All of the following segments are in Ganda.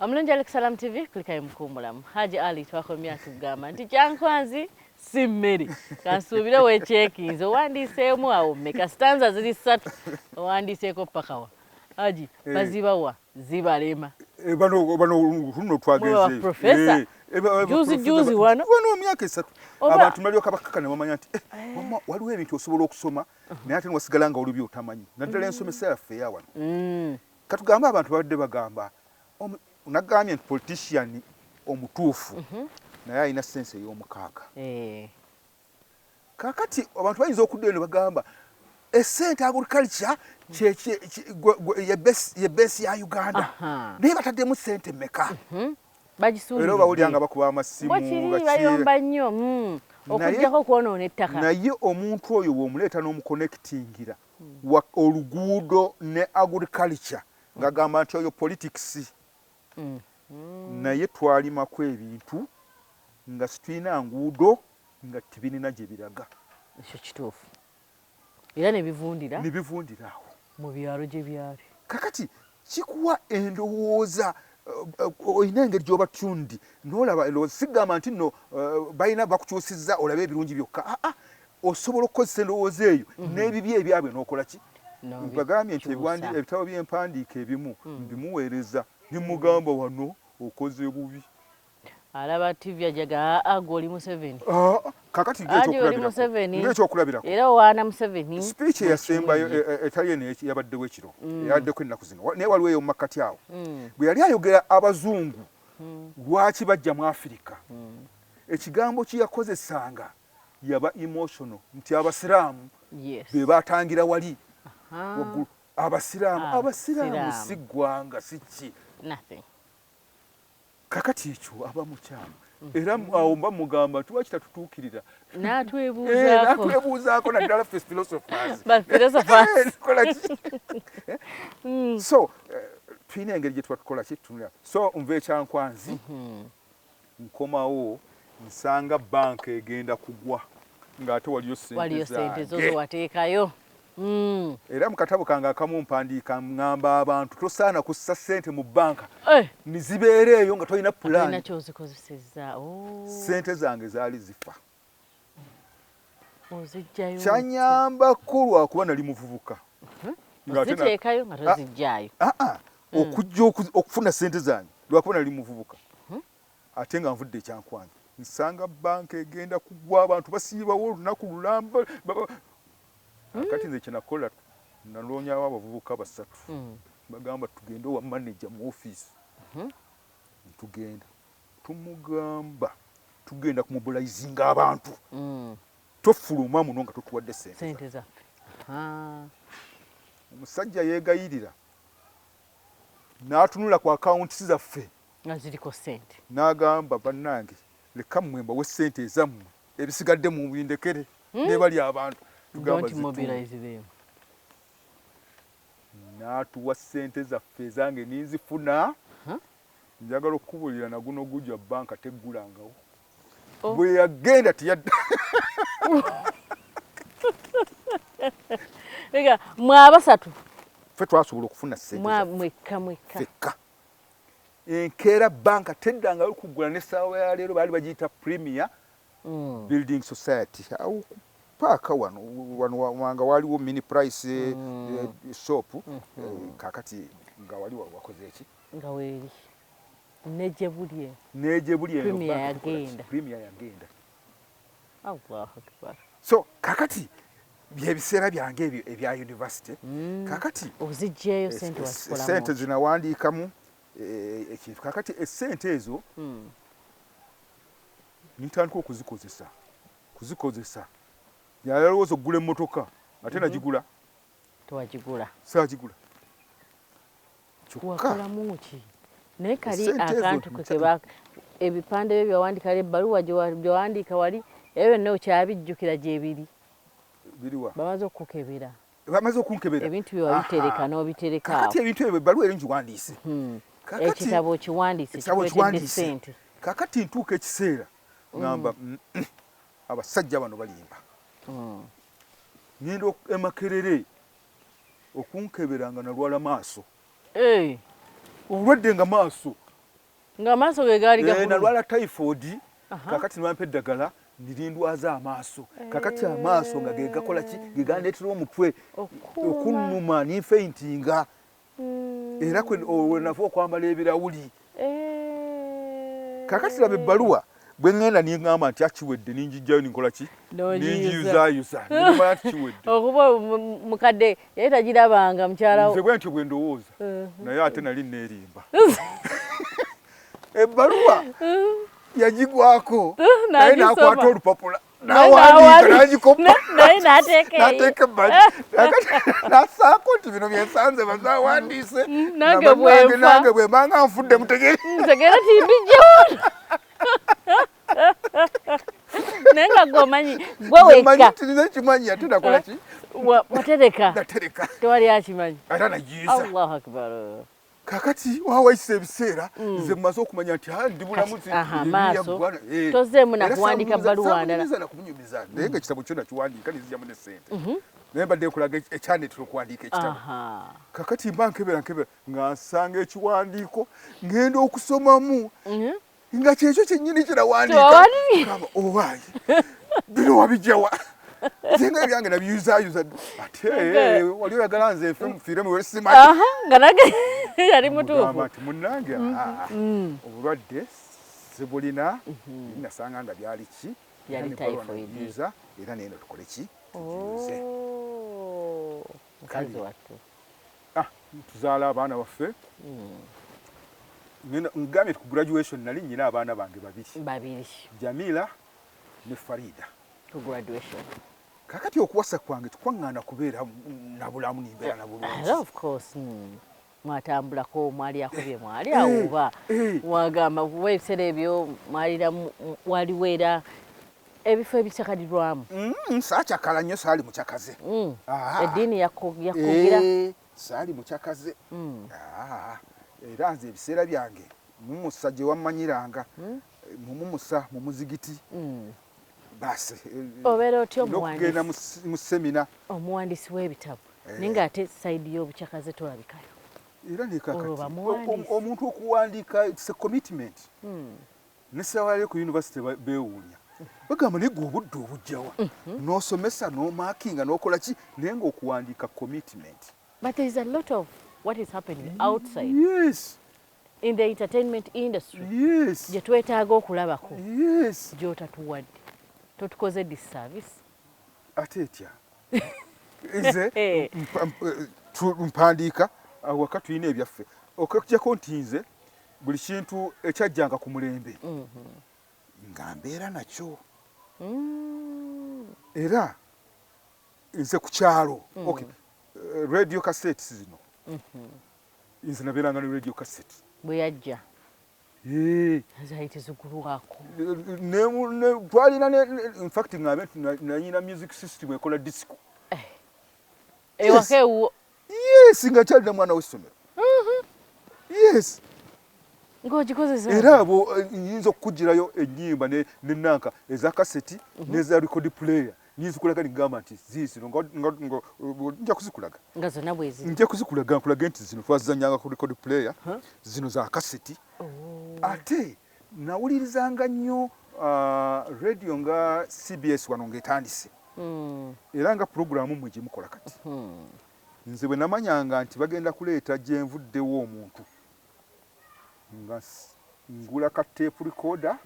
Omulungi Alex Salam TV kulikayo mukumbulamu. Hajji Ali twakomya tugamba nti kyankwanzi si mmere. Kansuubire weekyekinze owandiiseemu awo mmeka stanza ziri 3 owandiiseeko paka wa. Hajji bazibawa zibalema. Bano tuno twageze. Professor. Juzi wano. Wano myaka 3. Abantu balyoka bakaka ne bamanya nti waliwo ebintu osobola okusoma naye ate wasigala nga olubyo otamanyi. Naddala ensomesa yaffe ya wano. Katugamba abantu babadde bagamba unagambye nti politician omutuufu naye alina sense ey'omukaaga. Kakati abantu bayinza okuddayo ne bagamba essente agriculture ye base ya Uganda naye bataddemu ssente mmeka bagisuubira era bawulira nga bakuba amasimu bayomba nnyo okujjako kwonoona ettaka naye omuntu oyo bw'omuleeta n'omuconnectingira oluguudo ne agriculture ng'agamba nti oyo politics naye twalimako ebintu nga situlina nguudo nga tibirina gye biraga. Ekyo kituufu era ne bivundira awo mu byalo gye byali. Kakati kikuwa endowooza olina engeri gy'obatundi n'olaba sigamba nti nno balina bakukyusizza olabe ebirungi byokka. Osobola okukozesa endowooza eyo n'ebibi ebyabwe n'okola ki? Bagambye nti ebitabo by'empandiika ebimu mbimuweereza nimugamba wano okoze bubi. Alaba TV ajaga agoli Museveni. Kakati ng'ekyokulabirako. Era owaana Museveni. Speech yasembayo etali eno yabaddewo ekiro. Yaddeko ennaku zino. Naye waliwo eyo mu makkati awo. Bwe yali ayogera abazungu lwaki bajja mu Afirika. Ekigambo kye yakozesanga yaba emotional nti abasiraamu be batangira wali. Abasiraamu si ggwanga si ki. Nothing. Kakati ekyo aba mukyama era awo mba mugamba nti lwaki tatutuukirira n'atwebuuzaako naddala philosophers. So tulina engeri gye twatukola kitunula so nva ekyankwanzi nkomawo nsanga banka egenda kugwa ng'ate waliyo sente zo zewateekayo. Era mu katabo kange akamu mpandiika ngamba abantu tosaana kussa ssente mu banka nizibeera eyo nga tolina pulaani. Ssente zange zaali zifa. Kyanyambako lwakuba nali muvubuka. Oziteekayo nga tozijjaayo. Okujja okufuna ssente zange lwakuba nali muvubuka. Ate nga nvudde ekyankwanzi nsanga banka egenda kugwa abantu basiibawo olunaku lulamba. Kati nze kyenakola naloonyawo abavubuka 3 bagamba tugende wa manager mu office. Tugenda tumugamba tugenda kumubulayizinga abantu tofuluma muno nga totuwadde ssente zaffe. Omusajja yeegayirira n'atunula ku akawunti zaffe nga ziriko ssente n'agamba bannange leka mmwe mbawe ssente ezammwe ebisigadde mu bindekere ne bali abantu. Don't mobilize them. N'atuwa ssente zaffe ezange ninzifuna. Njagala okukubulira na guno gujja banka teggulangawo. Bwe yagenda tiyadda. Ega mwabasatu. Ffe twasobola okufuna ssente. Mwekka. Fekka. Enkeera banka teddangayo kuggula n'essaawa ya leero baali bagiyita Premier Building Society. Paka wano wanga waliwo mini price shop kakati nga wali wakoze eki nga weri neje bulye Premier yagenda. Allahu Akbar. So kakati byebiseera byange ebyo ebya university kakati ozijjeyo sente wasikola sente zinawandiikamu ekintu kakati essente ezo nitandika okuzikozesa yalowooza okugula emmotoka ate nagigula tewagigula saagigula wakolamu ki naye kali akantu kekeba ebipande byo byawandika ebbaluwa gyewandiika wali ebyo byonna okyabijjukira gyebiri biriwa bamaze okukebera ebintu byewabitereka n'obitereka kakati ebintu ebyo ebbaluwa eri ngiwandiise ekitabo kiwandiise kikuletedde ssente kakati ntuuka ekiseera ngamba abasajja bano balimba. Ngenda emakerere okunkeberanga nalwala maaso. Eh. Olwadde nga maaso nga amaaso ge gaali gakulu nalwala typhoid kakati nibampa eddagala nirindwaza amaaso kakati amaaso nga gegakola ki gegandeetera omutwe okunnuma ninfeintinga era wenava okwambala ebirawuli kakati laba ebbaluwa bwe ŋŋenda niŋŋamba nti akiwedde ninjijjayo ninkola ki ninjiyuzaayuza nimala nti kiwedde okuba mukadde yali tagirabanga mukyalawo nze bwe ntyo bwe ndowooza naye ate nali neerimba ebbaluwa yagigwako naye nakwata olupapula nawandiika nagikopa naye nateeka ebbali nasaako nti bino byensanze bazawandiise nange nange bwembanga nfudde mutegere timbijjawo naye nga gwomanyi gwe wekka tinize kimanyi ate nakola ki watereka natereka tewali akimanyi era nagiyiza allahu akbar kakati wawayise ebiseera nze mumaze okumanya nti ndi bulamuzi maaso tozeemu nakuwandika bbaluwa ndala nakunyumiza naye nga ekitabo kyo nakiwandiika nizijjamu ne ssente naye mbadde nkulaga ekyandeetera okuwandiika ekitabo kakati mba nkebera nga nsanga ekiwandiiko ngenda okusomamu nga kyekyo kyennyini kirawandiika owaayi bino wabijjawa nzenga ebyange nabiyuzaayuza ate wali oyagala nze nfe mufiire muwesimati nga nage yali mutuufu nti munnange obulwadde sibulina nasanga nga byali ki yali typhoid era neno tukole ki mukazi wattu tuzaala abaana baffe ngambye ku graduation nali nyina abaana bange babiri Jamila ne Farida ku graduation kakati okuwasa kwange tukwaŋŋaana kubeera nabulamu nimbeera nabulungi of course mwatambulako mwali akubye mwali awo oba wagamba kuba ebiseera ebyo waliwo era ebifo ebisakadirwamu saakyakala nnyo saali mukyakaze eddiini yakugira saali mukyakaze era nze ebiseera byange mumusa gye wammanyiranga mumumusa mu muzigiti basi obeera otya n'okugenda mu semina omuwandiisi w'ebitabo naye ng'ate sayidi y'obukyakaze tolabikayo era nekakati omuntu okuwandiika it's a commitment nesawalire ku university beewuunya bagamba naye gwe obudde obujjawa n'osomesa n'omaakinga n'okola ki naye ng'okuwandiika commitment but there is a lot of what is happening outside in the entertainment industry gye twetaaga okulabako gy'otatuwadde totukoze disservice ate etya nze mpandiika waka tulina ebyaffe okujjako nti nze buli kintu ekyajjanga ku mulembe nga mbeera nakyo era nze ku kyalo radio cassettes zino nze nabeeranga ne radio cassette bwe yajja zaali tezigulwako twalina infact ngambe nanyina music system ekola disco ewaka ewuwo nga kyalina mwana w'essomero ng'ogikozesa era abo nyinza okukugirayo ennyimba nenanka eza kaseti n'eza record player nyinza okulaga nigamba nti ziizino nja kuzikulaga nga zonna bweziri nja kuzikulaga nkulage nti zino twazizanyanga ku record player zino za kaseti ate nawulirizanga nnyo radio nga CBS wano ng'etandise era nga programu mwe gye mukola kati nze bwe namanyanga nti bagenda kuleeta gye nvuddewo omuntu nga ngula ka tape recorder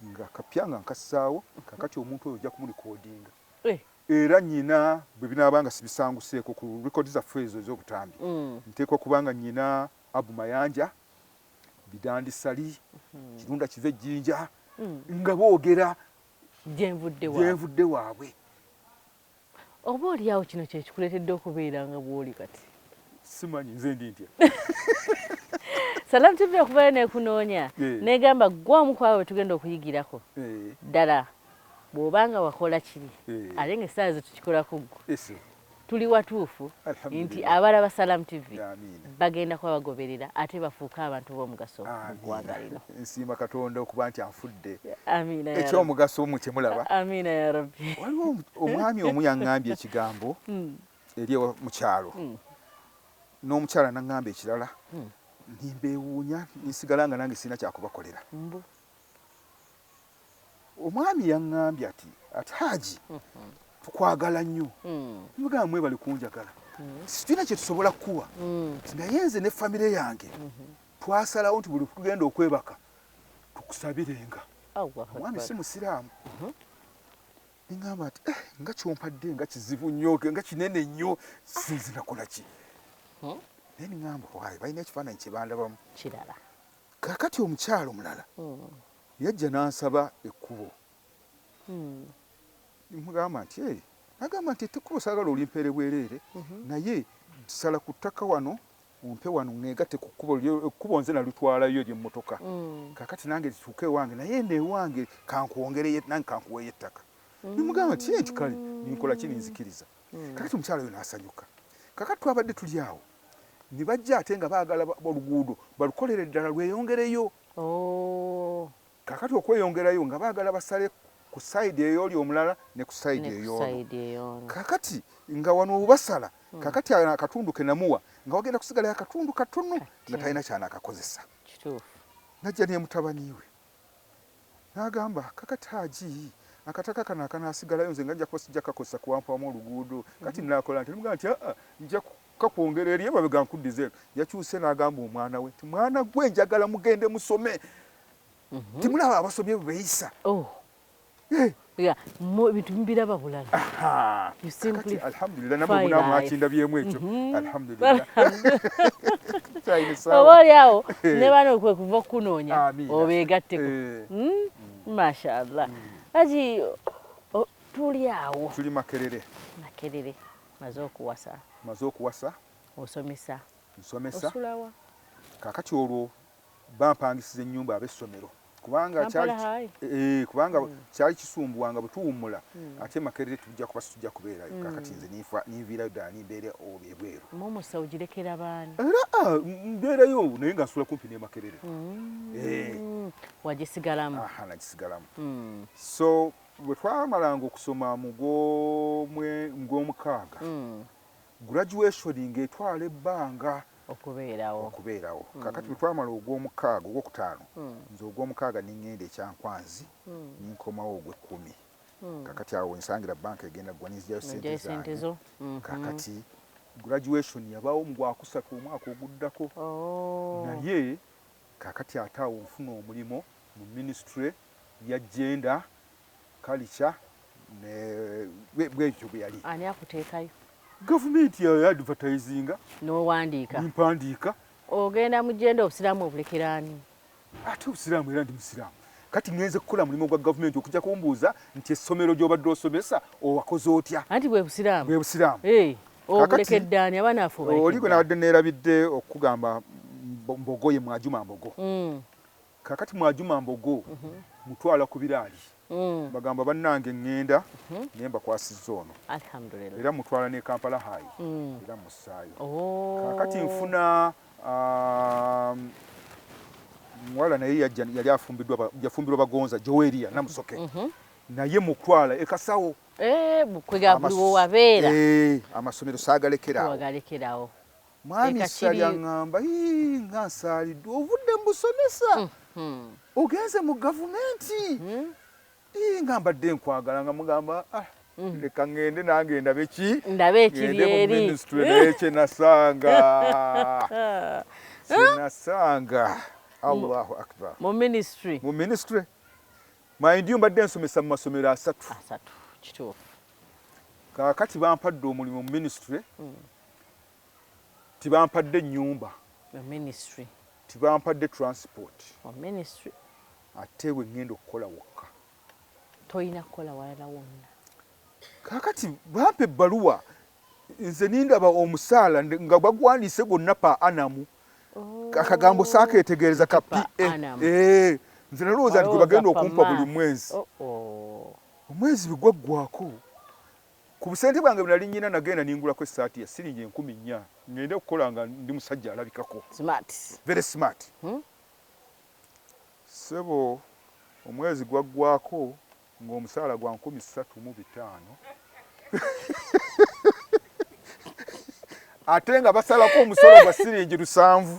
nga kapya nga nkassaawo kakati omuntu oyo ojja kumurikodinga era nyina bwe binaabanga sibisanguseeko ku record zaffe ezo ez'obutambi nteekwa kubanga nyina Abu Mayanja Bidandisali Kirunda Kive Jjinja nga boogera gyenvudde waabwe oba oliawo kino kyekikuleetedde okubeera nga bw'oli kati simanyi nze ndi ntya Salamu TV okuvayo nekunoonya negamba gwamu kwawe we tugenda okuyigirako ddala bw'obanga wakola kiri ate ng'essaawa ze tukikolako ggwe tuli watuufu nti abalaba Salamu TV bagenda kuba bagoberera ate bafuuke abantu b'omugaso mu ggwanga lino. Nsiima Katonda okuba nti anfudde ekyomugaso mu kyemulaba. Amiina ya Rabbi. Waliwo omwami omu yaŋŋambye ekigambo eri mu kyalo n'omukyala n'aŋŋamba ekirala nimbeewuunya nsigala nga nange sirina kyakubakolera. Mbu. Omwami yaŋŋambye ati Hajji tukwagala nnyo. Mugamba mwebale kunjagala. Situlina kye tusobola kukuwa. Naye nze ne famire yange twasalawo nti buli tugenda okwebaka tukusabirenga. Omwami si musiraamu. Ngamba ati nga kyompadde nga kizibu nnyo nga kinene nnyo sinzi nakola ki. Naye ngamba waayi balina ekifaananyi kye bandabamu kirala. Kaakati omukyalo omulala yajja n'ansaba ekkubo. Mugamba nti nagamba nti ekkubo saagala olimpeere bwereere naye sala ku ttaka wano ompe wano neegatte ku ekkubo nze nalitwalayo ery'emmotoka. Kaakati nange lituuke ewange naye neewange kankwongereyo nange kankuweeyo ettaka. Nimugamba nti enti kale ninkola ki ninzikiriza. Kaakati omukyalo oyo n'asanyuka. Kaakati twabadde tuli awo ne bajja ate nga baagala oluguudo balukolere ddala lweyongereyo. Kaakati okweyongerayo nga baagala basale ku sayidi ey'oli omulala ne ku sayidi ey'ono. Kaakati nga wano obasala kaakati akatundu ke namuwa nga wagenda kusigalayo akatundu katono nga talina kyanaakakozesa. Najja ne mutabani we n'agamba kaakati Hajji akataka kano akanaasigalayo nze nga nja kuba sijja kakozesa kuwampamu oluguudo. Kati naakola nti nimugamba nti nja kakwongera eri emabega nkuddize. Yakyuse n'agamba omwana we nti mwana gwe njagala mugende musome. Timulaba abasomye bwe beeyisa. Ebintu mbiraba bulala. Alhamdulillah namwe mwakindabyeemu ekyo. Alhamdulillah. Oba oli awo ne bano kwe kuva okunoonya obeegatteko. Mashallah. Hajji tuli awo. Tuli Makerere. Makerere. Maze okuwasa. Osomesa. Nsomesa. Osulawa. Kaakati olwo bampangisiza ennyumba ab'essomero. Kubanga kyali kisumbuwanga bwe tuwummula ate Makerere tujja kubeerayo. Kaakati nze ninviirayo ddala nimbeere ebweru. Musa ogirekera baani? Era mbeerayo naye nga nsula kumpi ne Makerere. Wagisigalamu? Nagisigalamu. So bwe twamalanga okusoma mu gw'omukaaga graduation ng'etwala ebbanga okubeerawo. Kaakati bwe twamala ogw'omukaaga ogwokutaano nze ogw'omukaaga niŋŋenda ekyankwanzi ninkomawo ogw'ekkumi. Kaakati awo ensangira banka egenda ggwa ninzigyayo ssente zange. Kaakati graduation yabaawo mu gwakusatu omwaka oguddako. Naye kaakati ate awo nfuna omulimo mu ministry ya gender culture bwekyo bwe yali. Ani akuteekayo? Gavumenti ya advertisinga. N'owandiika? Nimpandiika. Ogenda mu genda obusiraamu obulekera ani? Ate obusiraamu era ndi musiraamu. Kati ngenze kukola mulimu gwa gavumenti okujja kumbuuza nti essomero gy'obadde osomesa owakoze otya. Anti bwe busiraamu? Bwe busiraamu. Obulekedde ani abaana afe obulekedde? Oli gwe nabadde neerabidde okugamba Mbogo ye Mwajuma Mbogo. Kaakati Mwajuma Mbogo mutwala ku biraali. Bagamba bannange ŋŋenda naye mbakwasizza ono. Alhamdulillah. Era mutwala ne Kampala High. Era mussaayo. Kaakati nfuna muwala naye yali yafumbirwa Bagonza Joweria Namusoke. Naye mutwala ekasawo. Kwega buli wowabeera. Amasomero saagalekerawo. Wagalekerawo. Mwami Sali aŋŋamba nga nsaalidde ovudde mu busomesa ogenze mu gavumenti. Nga mbadde nkwagala nga mugamba leka ŋŋende nange ndabe ekiri eri. Mu ministry naye kye nasanga. Allahu akbar. Mu ministry. Mind you mbadde nsomesa mu masomero 3. Kituufu. Kaakati bampadde omulimu mu ministry. Tibampadde nnyumba. Tibampadde transport. Ate we ŋŋenda okukola wokka. Toyina kukola walala wonna. Kaakati bampa ebbaluwa nze nindaba omusaala nga bagwandiise gwonna pa anamu. Akagambo saakeetegereza ka PA. Nze nalowooza nti gwe bagenda okumpa buli mwezi. Omwezi bwe gwaggwako ku busente bwange bwe nali nnyina nagenda ningulako essaati ya siringi 4,000 ngende okukola nga ndi musajja alabikako. Very smart. Sebo omwezi gwaggwako ng'omusaala gwa 3,500 ate nga basalako omusolo gwa siringi 7.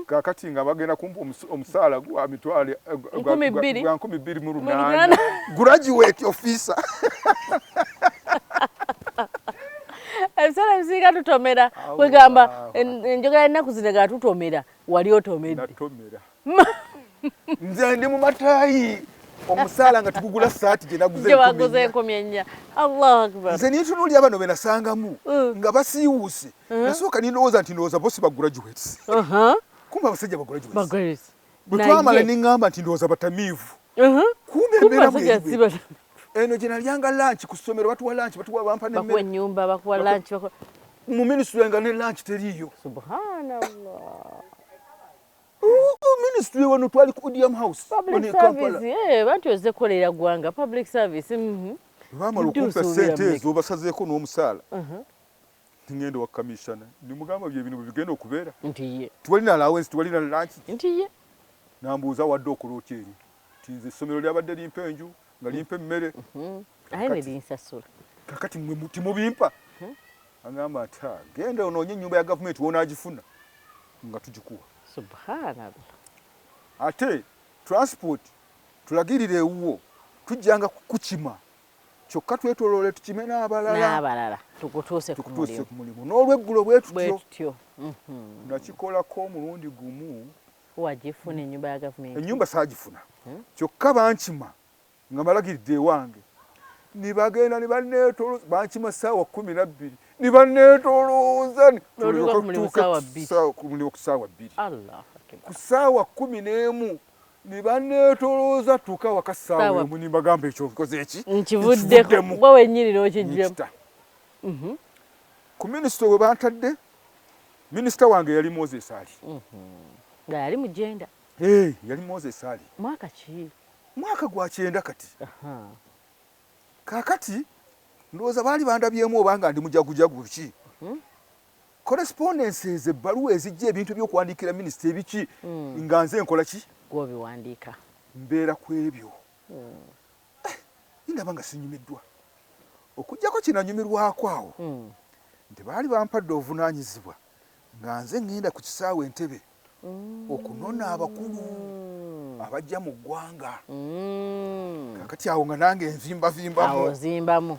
kakati nga bagenda kumpa omusaala gwa mitwale 12,800 graduate officer. Ebisala bisinga tutomera kwegamba enjogera ennaku zino ga tutomera wali otomedde. Natomera. Nze ndi mu mataayi omusaala nga tugugula saati gye naguze 4,400. Allahu akbar. Nze nitunulya bano be nasangamu nga basiiwuuse. Nasooka nindowooza nti ndowooza bosi ba graduates. Kumba abasajja ba graduates. Bwe twamala niŋŋamba nti ndowooza batamiivu. Kumbe embeera bwe eno gye nalyanga lunch ku ssomero batuwa lunch batuwa bampa n'emmere. Bakuwa ennyumba bakuwa lunch mu ministry nga ne lunch teriiyo. Subhanallah. Ministry wano twali ku Odium House. Public service. Bantu ozze kukolera ggwanga. Public service. Baamala okumpa ssente ezo basazeeko n'omusaala. Ngenda wa commissioner. Ndimugamba bye bino bigenda okubeera. Ntiye. Tuwalina allowance, tuwalina lunch. Ntiye. Nambuuza wadde okola okyeri. Nti essomero lyabadde limpa enju nga limpa emmere. Aye ne linsasula. Kakati mwe timubimpa. Agamba nti genda onoonye ennyumba ya gavumenti wonaagifuna nga tugikuwa. Subhanallah. Ate transport tulagirire ewuwo tujjanga kukima kyokka twetoloole tukime n'abalala tukutuuse ku mulimu n'olweggulo bwe tutyo nakikolako omulundi gumu. Wagifuna ennyumba ya gavumenti? Ennyumba saagifuna kyokka bankima nga malagiridde ewange nibagenda nibaneetolooza bankima ssaawa 12 nibaneetolooza ku ssaawa 2 ku ssaawa 11 nibaneetolooza tuuka waka ssaawa emu nibagamba ekyo bikoze eki nkivuddemu gwe wennyini n'okijjemu. Ku minisita we bantadde minisita wange yali Moses Ali nga yali mugenda yali Moses Ali. Mwaka ki? Mwaka gwa 9 kati. Kakati ndowooza baali bandabyemu obanga ndi mujagujagu ki. Correspondences ebbaluwa ezijja ebintu by'okuwandiikira minisita ebiki nga nze nkola ki? Gw'obiwandiika. Mbeera ku ebyo. Ndaba nga sinyumiddwa. Okuggyako kinanyumirwako awo nti baali bampadde obuvunaanyizibwa nga nze ŋŋenda ku kisaawe Entebbe okunona abakulu abajja mu ggwanga. Kakati awo nga nange nzimbavimbamu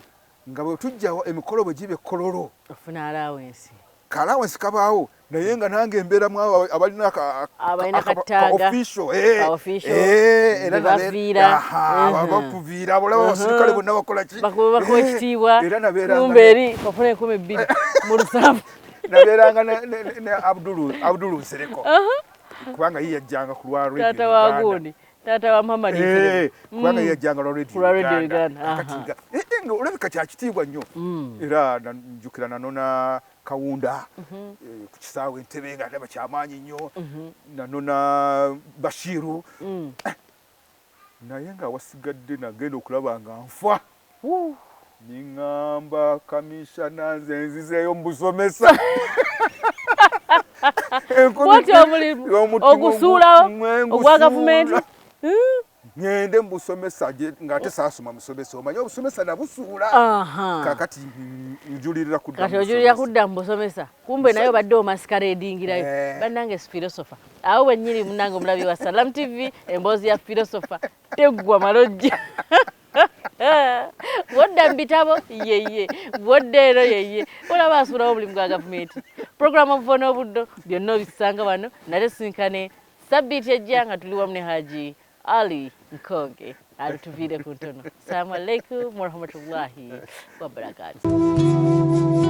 nga bwe tujja emikolo bwe giba ekkololo ofuna allowance. Allowance kabaawo naye nga nange embeeramu abalina era bakuviira abalaba abasirikale bonna bakola ki bakuwa ekitiibwa kumbe eri ofuna 12,000 mu lusanvu. Nabeeranga ne Abdulu Nsereko kubanga ye yajjanga ku lwa radio taata wa gundi taata wa Muhammad kubanga ye yajjanga lwa radio Uganda. Olabika kyakitiibwa nnyo era njukira nanona Kawunda ku kisaawe Entebbe nga ndaba kyamaanyi nnyo nanona Bashiru naye nga wasigadde nagenda okulaba nga nfa. Niŋŋamba kamishana nze nzizeeyo mu busomesa. Ogusuulawo ogwa gavumenti ŋŋende mu busomesa ng'ate saasoma musomesa omanye obusomesa nabusuula. Kakati njulirira kudda mu busomesa kumbe naye obadde omasikareedingirayo. Bannange filosofa awo wennyini munange omulabi wa Salam TV emboozi ya filosofa teggwa malojja. Wodda mu bitabo yeye wodda ero yeye olaba asuulawo obulimu bwa gavumenti. Program obuvona obuddo byonna obisanga wano nate sinkane sabbiiti ejja nga tuli wamu ne Hajji Ali Nkonge alituviire ku ntono. Assalamu alaikum warahmatullahi wabarakatuh.